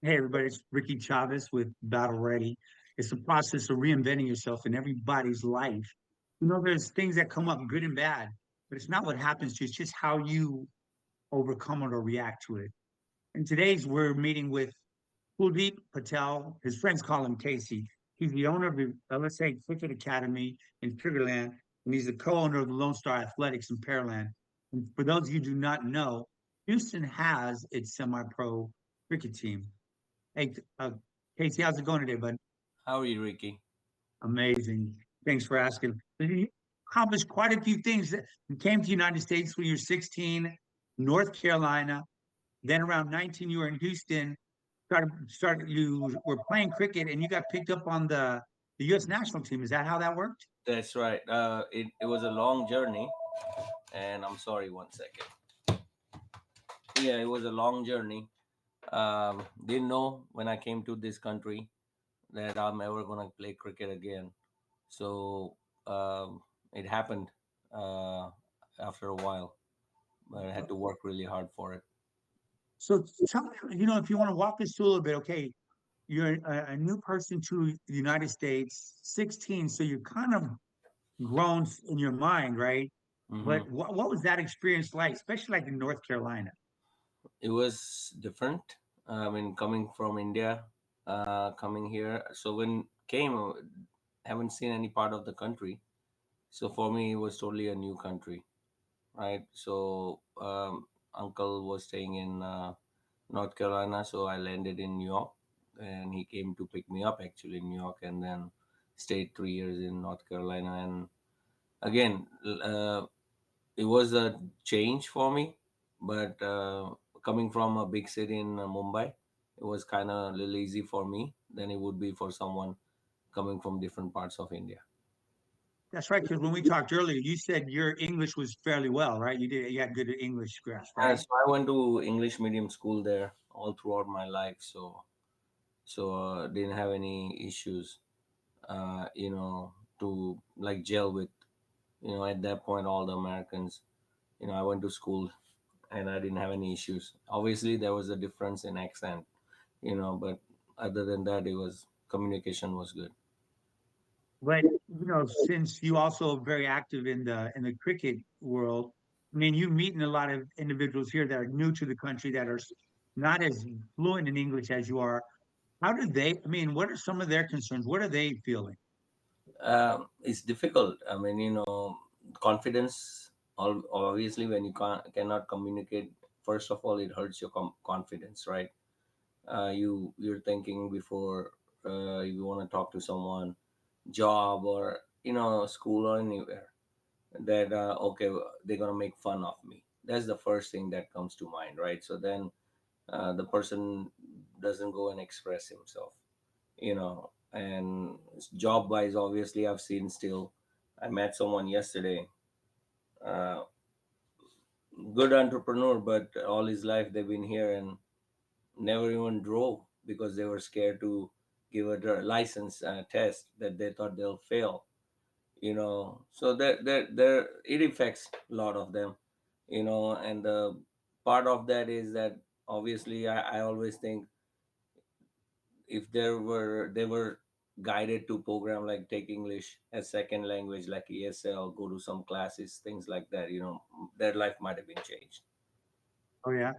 Hey, everybody, it's Ricky Chavez with Battle Ready. It's the process of reinventing yourself in everybody's life. There's things that come up good and bad, but it's not what happens to you, it's just how you overcome it or react to it. And today's we're meeting with Kuldeep Patel. His friends call him Casey. He's the owner of the LSA Cricket Academy in Pearland, and he's the co-owner of the Lone Star Athletics in Pearland. And for those of you who do not know, Houston has its semi-pro cricket team. Hey, Casey, how's it going today, bud? How are you, Ricky? Amazing. Thanks for asking. You accomplished quite a few things. You came to the United States when you were 16, North Carolina. Then around 19, you were in Houston. You were playing cricket and you got picked up on the U.S. national team. Is that how that worked? That's right. It was a long journey, and I'm sorry, one second. Yeah, it was a long journey. Didn't know when I came to this country that I'm ever gonna play cricket again. So it happened uh, after a while, but I had to work really hard for it. So tell me, if you want to walk us through a little bit, okay, you're a new person to the United States, 16, so you're kind of grown in your mind, right? hmm But what was that experience like, especially like in North Carolina? It was different. I mean, coming from India, coming here. So when came, haven't seen any part of the country. So for me, it was totally a new country, right? So uncle was staying in North Carolina, so I landed in New York, and he came to pick me up actually in New York, and then stayed 3 years in North Carolina. And again, it was a change for me, but coming from a big city in Mumbai, it was kind of a little easy for me than it would be for someone coming from different parts of India. That's right, because when we talked earlier, you said your English was fairly well, right? You had good English grasp, right? So I went to English medium school there all throughout my life, so didn't have any issues, to like gel with, at that point all the Americans. I went to school and I didn't have any issues. Obviously, there was a difference in accent, but other than that, it was communication was good. But since you also are very active in the cricket world, I mean, you meeting a lot of individuals here that are new to the country that are not as fluent in English as you are. How do they? I mean, what are some of their concerns? What are they feeling? It's difficult. I mean, confidence. Obviously, when you cannot communicate, first of all, it hurts your confidence, right? You're thinking before you want to talk to someone, job or school or anywhere, that okay, they're gonna make fun of me. That's the first thing that comes to mind, right? So then the person doesn't go and express himself, and job wise, obviously I've seen still. I met someone yesterday, uh, good entrepreneur, but all his life they've been here and never even drove because they were scared to give a license test that they thought they'll fail. So there it affects a lot of them. And the part of that is that obviously I always think if they were guided to program like take English as second language like ESL, go to some classes, things like that, their life might have been changed. Oh yeah.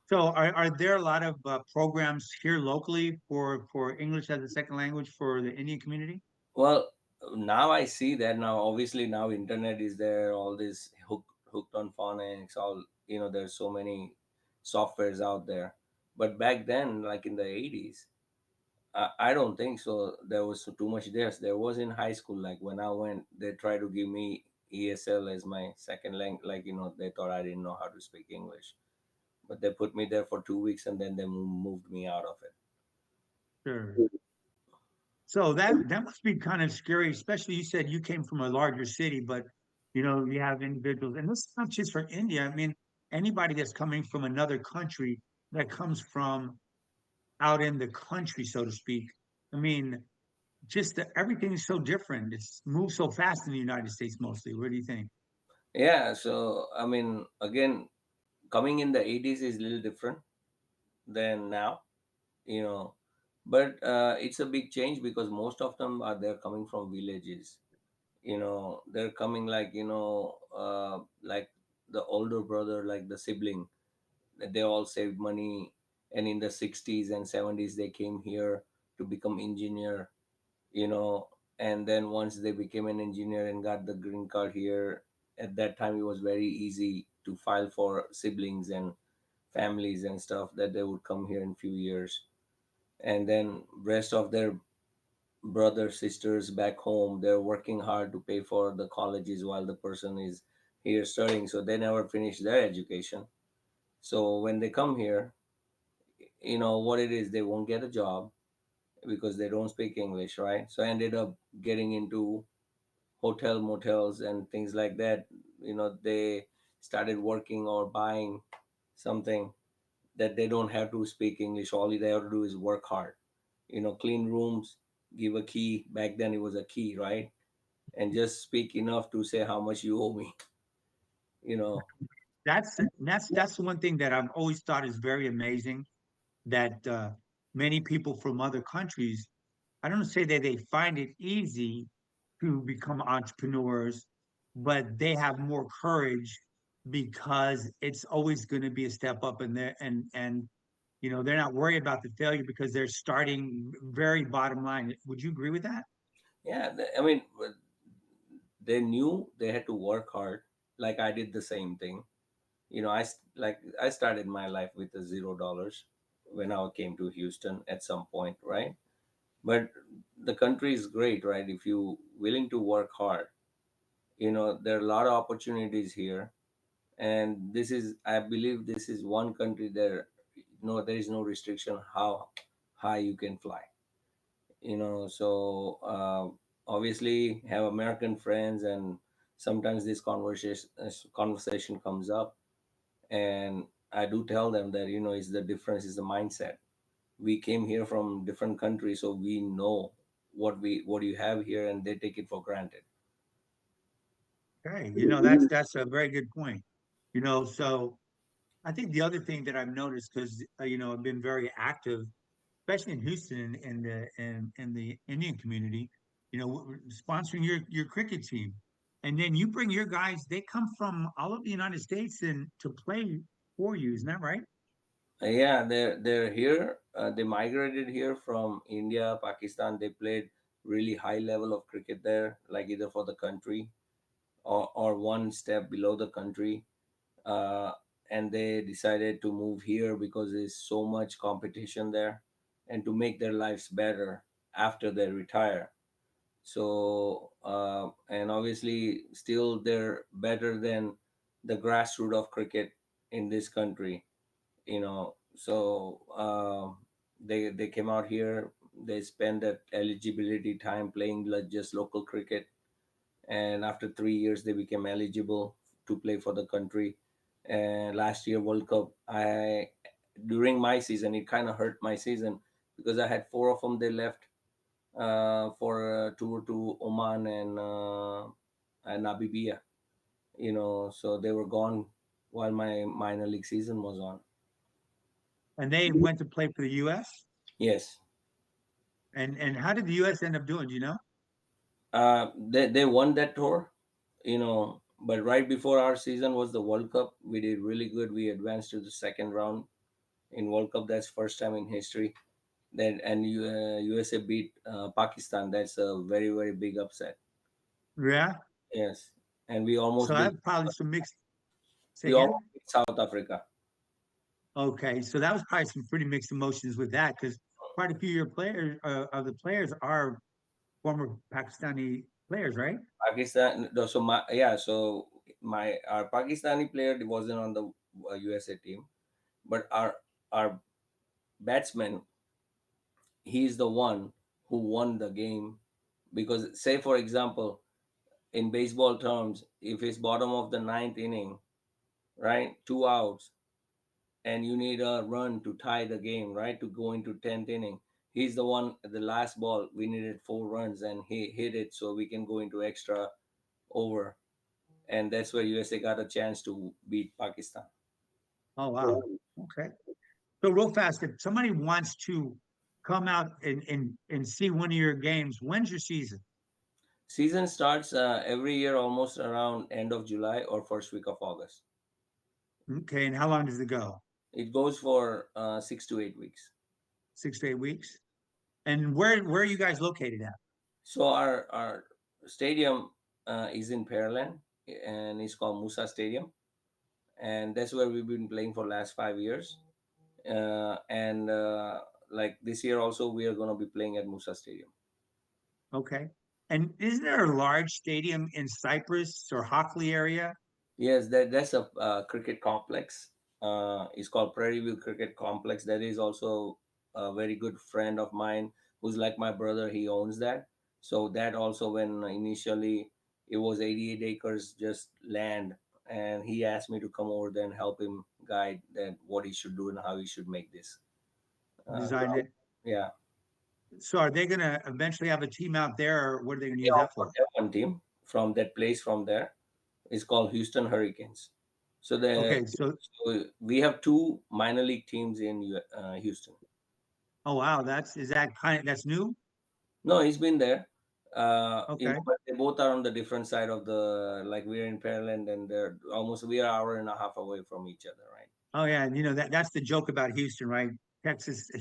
So are there a lot of programs here locally for English as a second language for the Indian community? Well, now I see that now. Obviously, now internet is there. All this hooked on phonics. All there's so many softwares out there. But back then, like in the 80s, I don't think so. There was too much there. There was in high school. Like when I went, they tried to give me ESL as my second language. Like they thought I didn't know how to speak English. But they put me there for 2 weeks and then they moved me out of it. Sure. So that must be kind of scary, especially you said you came from a larger city, but you have individuals, and this is not just for India. I mean, anybody that's coming from another country that comes from out in the country, so to speak. I mean, just everything is so different. It's moved so fast in the United States mostly. What do you think? Yeah. So I mean, again, coming in the 80s is a little different than now. you know. But it's a big change because most of them are they're coming from villages. They're coming like, like the older brother, like the sibling, they all saved money, and in the 60s and 70s they came here to become engineer, you know. And then once they became an engineer and got the green card here, at that time it was very easy to file for siblings and families and stuff, that they would come here in few years. And then rest of their brothers sisters back home, they're working hard to pay for the colleges while the person is here studying, so they never finish their education. So when they come here, what it is, they won't get a job because they don't speak English, right? So I ended up getting into hotel motels and things like that. They started working or buying something that they don't have to speak English. All they have to do is work hard. Clean rooms, give a key. Back then it was a key, right? And just speak enough to say how much you owe me. You know, That's the one thing that I've always thought is very amazing that many people from other countries, I don't say that they find it easy to become entrepreneurs, but they have more courage because it's always going to be a step up in there and they're not worried about the failure because they're starting very bottom line. Would you agree with that? yeah. I mean, they knew they had to work hard. Like I did the same thing. I started my life with the $0 when I came to Houston at some point, right? But the country is great, right? If you willing to work hard, there are a lot of opportunities here. And this is, I believe, this is one country there. No, there is no restriction how high you can fly. So obviously have American friends, and sometimes this conversation comes up, and I do tell them that is the difference is the mindset. We came here from different countries, so we know what you have here, and they take it for granted. Okay, that's a very good point. So I think the other thing that I've noticed because I've been very active, especially in Houston in the Indian community, sponsoring your cricket team, and then you bring your guys. They come from all over the United States and to play for you. Isn't that right? Yeah, they're here. They migrated here from India, Pakistan. They played really high level of cricket there, like either for the country or one step below the country. uh, and they decided to move here because there's so much competition there, and to make their lives better after they retire. So and obviously still they're better than the grassroots of cricket in this country. So they came out here. They spent that eligibility time playing just local cricket, and after 3 years they became eligible to play for the country. And last year World Cup, I during my season it kind of hurt my season because I had four of them. They left for a tour to Oman and Namibia. So they were gone while my minor league season was on. And they went to play for the U.S. Yes. And how did the U.S. end up doing? Do you know? They won that tour, but right before our season was the World Cup. We did really good. We advanced to the second round in World Cup. That's first time in history. Then and USA beat Pakistan. That's a very very big upset. Yeah. Yes, and So I have probably some mixed. Say we almost again. beat South Africa. Okay, so that was probably some pretty mixed emotions with that because quite a few of your players of the players are former Pakistani players, right? Pakistan. No, so my yeah. So my our Pakistani player wasn't on the USA team, but our batsman, he's the one who won the game. Because say for example, in baseball terms, if it's bottom of the ninth inning, right, 2 outs, and you need a run to tie the game, right, to go into 10th inning. He's the one at the last ball. We needed 4 runs, and he hit it so we can go into extra over, and that's where USA got a chance to beat Pakistan. Oh wow. Okay. So real fast, if somebody wants to come out and see one of your games, when's your season? Season starts every year almost around end of July or first week of August. Okay, and how long does it go? It goes for 6 to 8 weeks. 6 to 8 weeks. And where are you guys located at? So our stadium is in Pearland, and it's called Musa Stadium, and that's where we've been playing for last 5 years. And like this year also, we are going to be playing at Musa Stadium. Okay. And isn't there a large stadium in Cyprus or Hockley area? Yes, that's a cricket complex. It's called Prairie View Cricket Complex. That is also a very good friend of mine who's like my brother. He owns that. So that also, when initially it was 88 acres just land, and he asked me to come over there and help him guide that what he should do and how he should make this. Designed it. Yeah, So are they going to eventually have a team out there, or what are they going to we use that also for? have one team from that place from there. It's called Houston Hurricanes. So Okay, so so we have two minor league teams in Houston. oh wow, is that kind of that's new? No, he's been there. Okay. But they both are on the different side of the, like we're in Pearland and we are hour and a half away from each other, right? Oh yeah, and that's the joke about Houston, right?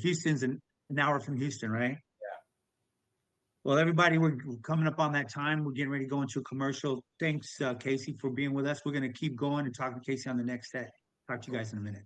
Houston's an hour from Houston, right? Yeah. Well, everybody, we're coming up on that time. We're getting ready to go into a commercial. Thanks, Casey, for being with us. We're going to keep going and talk to Casey on the next set. Talk to you guys in a minute.